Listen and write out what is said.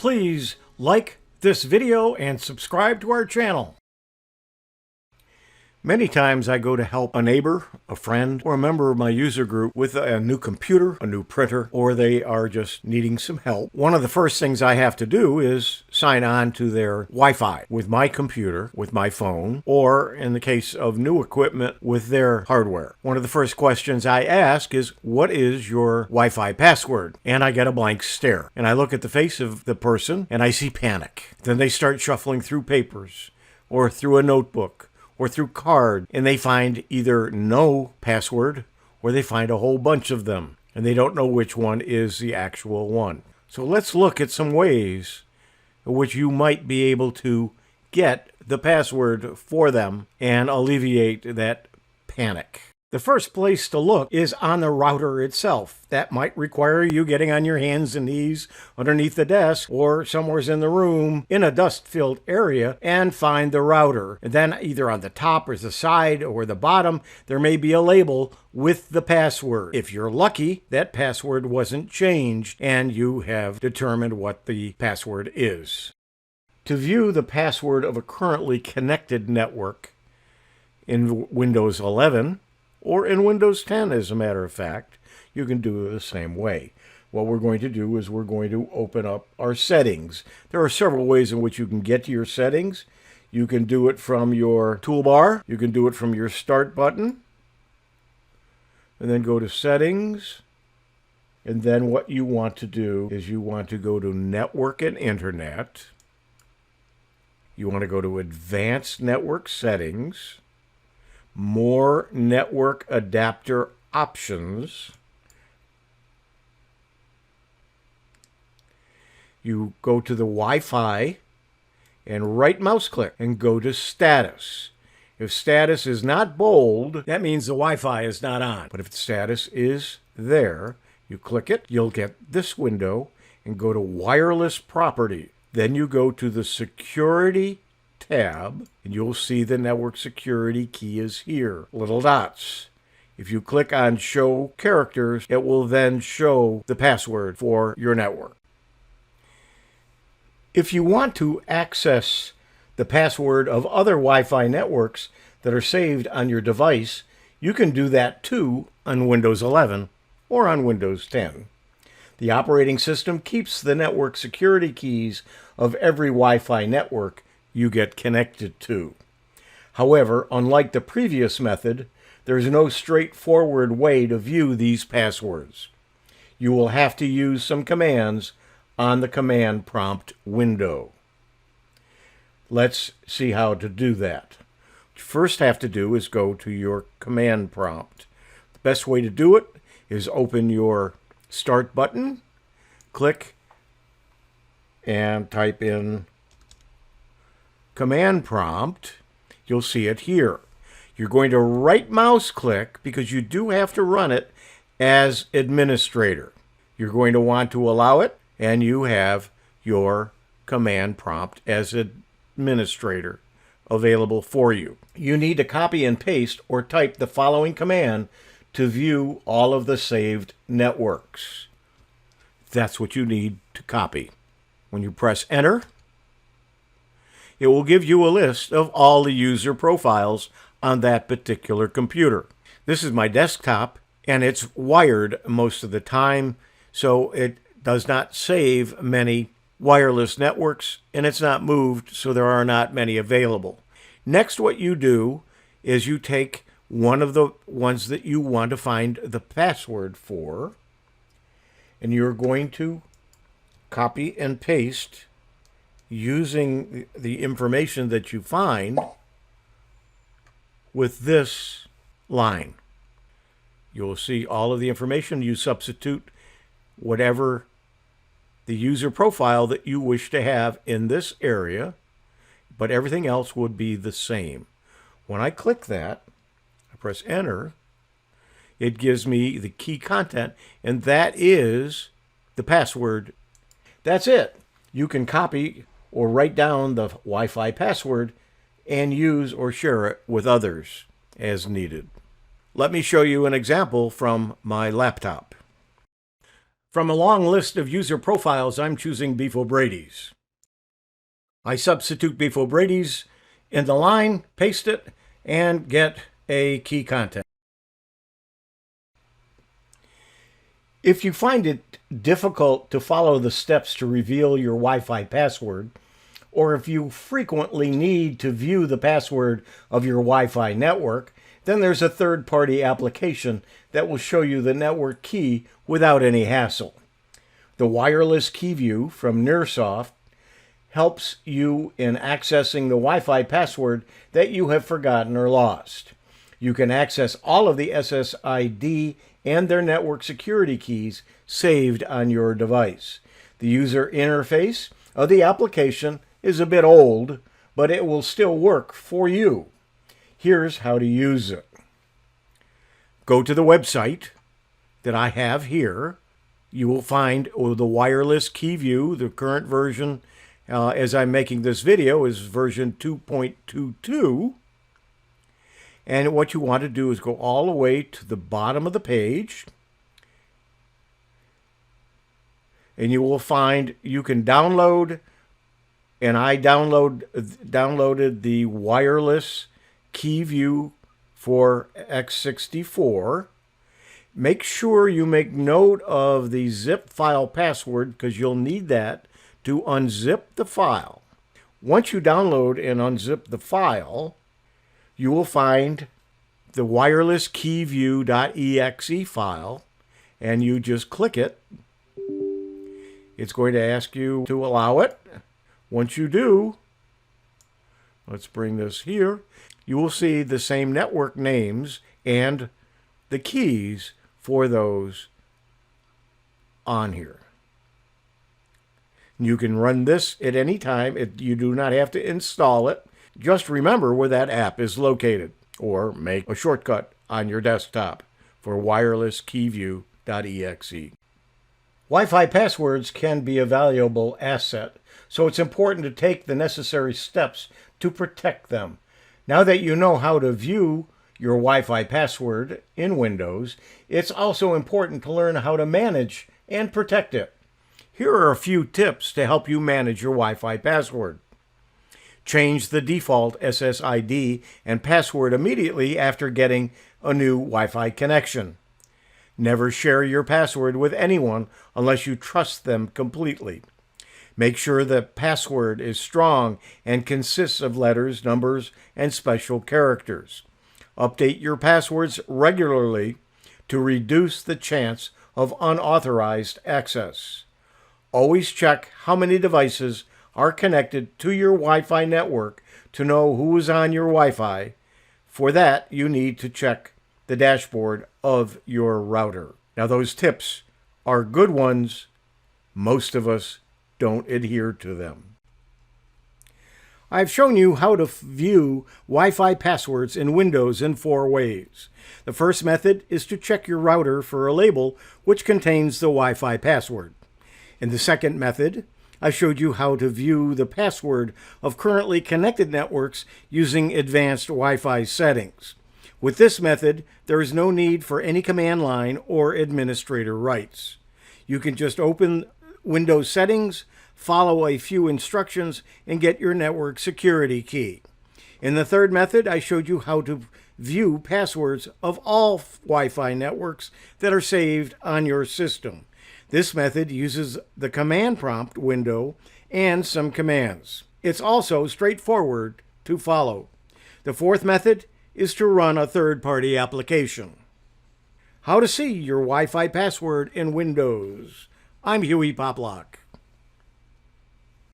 Please like this video and subscribe to our channel. Many times I go to help a neighbor, a friend, or a member of my user group with a new computer, a new printer, or they are just needing some help. One of the first things I have to do is sign on to their Wi-Fi with my computer, with my phone, or in the case of new equipment, with their hardware. One of the first questions I ask is, what is your Wi-Fi password? And I get a blank stare. And I look at the face of the person and I see panic. Then they start shuffling through papers or through a notebook or through card, and they find either no password or they find a whole bunch of them, and they don't know which one is the actual one. So let's look at some ways in which you might be able to get the password for them and alleviate that panic. The first place to look is on the router itself. That might require you getting on your hands and knees underneath the desk or somewhere in the room in a dust-filled area and find the router. And then either on the top or the side or the bottom, there may be a label with the password. If you're lucky, that password wasn't changed and you have determined what the password is. To view the password of a currently connected network in Windows 11, or in Windows 10, as a matter of fact, you can do it the same way. What we're going to do is we're going to open up our settings. There are several ways in which you can get to your settings. You can do it from your toolbar. You can do it from your start button. And then go to settings. And then what you want to do is you want to go to network and internet. You want to go to advanced network settings. More network adapter options. You go to the Wi-Fi and right mouse click and go to status. If status is not bold, that means the Wi-Fi is not on. But if the status is there, you click it, you'll get this window and go to wireless property. Then you go to the security tab, and you'll see the network security key is here, little dots. If you click on show characters, it will then show the password for your network. If you want to access the password of other Wi-Fi networks that are saved on your device, you can do that too on Windows 11 or on Windows 10. The operating system keeps the network security keys of every Wi-Fi network you get connected to. However, unlike the previous method, there's no straightforward way to view these passwords. You will have to use some commands on the command prompt window. Let's see how to do that. What you first have to do is go to your command prompt. The best way to do it is open your start button, click, and type in command prompt. You'll see it here. You're going to right mouse click because you do have to run it as administrator. You're going to want to allow it, and you have your command prompt as administrator available for you. You need to copy and paste or type the following command to view all of the saved networks. That's what you need to copy. When you press enter, it will give you a list of all the user profiles on that particular computer. This is my desktop, and it's wired most of the time, so it does not save many wireless networks, and it's not moved, so there are not many available. Next, what you do is you take one of the ones that you want to find the password for, and you're going to copy and paste using the information that you find with this line. You'll see all of the information. You substitute whatever the user profile that you wish to have in this area, but everything else would be the same. When I click that, I press enter, it gives me the key content, and that is the password. That's it. You can copy or write down the Wi-Fi password and use or share it with others as needed. Let me show you an example from my laptop. From a long list of user profiles, I'm choosing Beef O'Brady's. I substitute Beef O'Brady's in the line, paste it, and get a key content. If you find it difficult to follow the steps to reveal your Wi-Fi password, or if you frequently need to view the password of your Wi-Fi network, then there's a third-party application that will show you the network key without any hassle. The WirelessKeyView from Nearsoft helps you in accessing the Wi-Fi password that you have forgotten or lost. You can access all of the SSID and their network security keys saved on your device. The user interface of the application is a bit old, but it will still work for you. Here's how to use it. Go to the website that I have here. You will find the WirelessKeyView. The current version, as I'm making this video, is version 2.22. And what you want to do is go all the way to the bottom of the page. And you will find you can download, and I downloaded the WirelessKeyView for X64. Make sure you make note of the zip file password because you'll need that to unzip the file. Once you download and unzip the file, you will find the WirelessKeyView.exe file, and you just click it. It's going to ask you to allow it. Once you do, let's bring this here, you will see the same network names and the keys for those on here. You can run this at any time. You do not have to install it. Just remember where that app is located, or make a shortcut on your desktop for WirelessKeyView.exe. Wi-Fi passwords can be a valuable asset, so it's important to take the necessary steps to protect them. Now that you know how to view your Wi-Fi password in Windows, it's also important to learn how to manage and protect it. Here are a few tips to help you manage your Wi-Fi password. Change the default SSID and password immediately after getting a new Wi-Fi connection. Never share your password with anyone unless you trust them completely. Make sure the password is strong and consists of letters, numbers, and special characters. Update your passwords regularly to reduce the chance of unauthorized access. Always check how many devices are connected to your Wi-Fi network to know who is on your Wi-Fi. For that, you need to check the dashboard of your router. Now, those tips are good ones. Most of us don't adhere to them. I've shown you how to view Wi-Fi passwords in Windows in 4 ways. The first method is to check your router for a label which contains the Wi-Fi password. In the second method, I showed you how to view the password of currently connected networks using advanced Wi-Fi settings. With this method, there is no need for any command line or administrator rights. You can just open Windows settings, follow a few instructions, and get your network security key. In the third method, I showed you how to view passwords of all Wi-Fi networks that are saved on your system. This method uses the command prompt window and some commands. It's also straightforward to follow. The fourth method is to run a third-party application. How to see your Wi-Fi password in Windows. I'm Hewie Poplock.